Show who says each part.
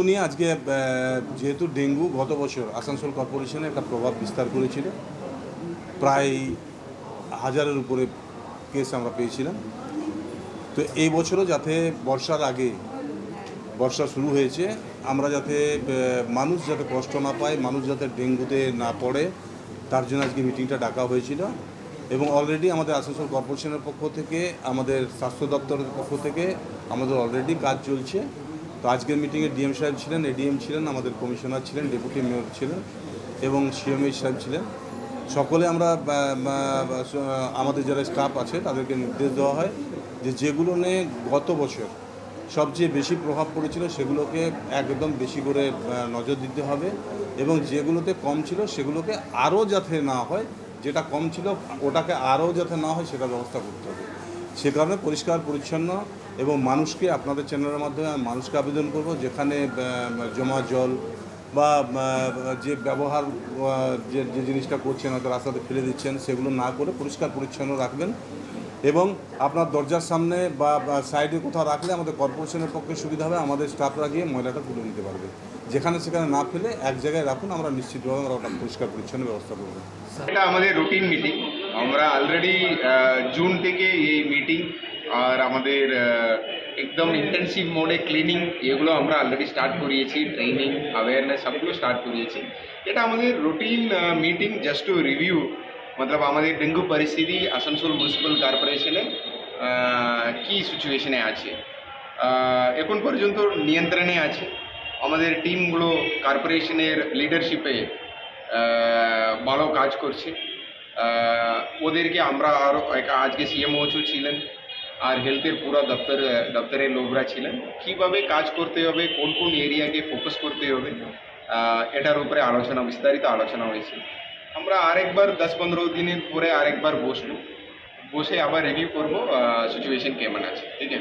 Speaker 1: নিয়ে আজকে যেহেতু ডেঙ্গু গত বছর আসানসোল কর্পোরেশনে একটা প্রভাব বিস্তার করেছিল, প্রায় 1000-এর উপরে কেস আমরা পেয়েছিলাম। তো এই বছরও যাতে বর্ষার আগে, বর্ষা শুরু হয়েছে, আমরা যাতে মানুষ যাতে কষ্ট না পায়, মানুষ যাতে ডেঙ্গুতে না পড়ে, তার জন্য আজকে মিটিংটা ডাকা হয়েছিল। এবং অলরেডি আমাদের আসানসোল কর্পোরেশনের পক্ষ থেকে, আমাদের স্বাস্থ্য দপ্তরের পক্ষ থেকে আমাদের অলরেডি কাজ চলছে। তো আজকের মিটিংয়ে ডিএম সাহেব ছিলেন, এডিএম ছিলেন, আমাদের কমিশনার ছিলেন, ডেপুটি মেয়র ছিলেন এবং সিএমএইচ সাহেব ছিলেন। সকলে আমরা আমাদের যারা স্টাফ আছে তাদেরকে নির্দেশ দেওয়া হয় যে যেগুলো নিয়ে গত বছর সবচেয়ে বেশি প্রভাব পড়েছিল সেগুলোকে একদম বেশি করে নজর দিতে হবে, এবং যেগুলোতে কম ছিল সেগুলোকে আরও যাতে না হয়, যেটা কম ছিল ওটাকে আরও যাতে না হয় সেটা ব্যবস্থা করতে হবে। সে কারণে পরিষ্কার পরিচ্ছন্ন এবং মানুষকে, আপনাদের চ্যানেলের মাধ্যমে আমি মানুষকে আবেদন করব, যেখানে জমা জল বা যে ব্যবহার যে যে জিনিসটা করছেন, হয়তো রাস্তাতে ফেলে দিচ্ছেন, সেগুলো না করে পরিষ্কার পরিচ্ছন্ন রাখবেন। এবং আপনার দরজার সামনে বা সাইডে কোথাও রাখলে আমাদের কর্পোরেশনের পক্ষে সুবিধা হবে, আমাদের স্টাফরা গিয়ে ময়লাটা তুলে নিতে পারবে। যেখানে সেখানে না ফেলে এক জায়গায় রাখুন, আমরা নিশ্চিতভাবে আমরা ওটা পরিষ্কার পরিচ্ছন্ন ব্যবস্থা করব।
Speaker 2: এটা আমাদের রুটিন মিটিং। আমরা অলরেডি জুন থেকে এই মিটিং আর আমাদের একদম ইন্টেন্সিভ মোডে ক্লিনিং এগুলো আমরা অলরেডি স্টার্ট করিয়েছি, ট্রেনিং অ্যাওয়ারনেস সবগুলো স্টার্ট করিয়েছি। এটা আমাদের routine meeting just to review, মতলব আমাদের ডেঙ্গু পরিস্থিতি আসানসোল মিউনিসিপ্যাল কর্পোরেশনে কি সিচুয়েশনে আছে, এখন পর্যন্ত নিয়ন্ত্রণে আছে। আমাদের টিমগুলো কর্পোরেশনের লিডারশিপে ভালো কাজ করছে। ওদেরকে আমরা আরও আজকে সিএমওচও ছিলেন আর হেলথের পুরো দপ্তরের লোকরা ছিলেন, কীভাবে কাজ করতে হবে, কোন কোন এরিয়াকে ফোকাস করতে হবে, এটার উপরে বিস্তারিত আলোচনা হয়েছে। আমরা আরেকবার 10-15 দিনের পরে আরেকবার বসে আবার রিভিউ করবো সিচুয়েশন কেমন আছে, ঠিক আছে।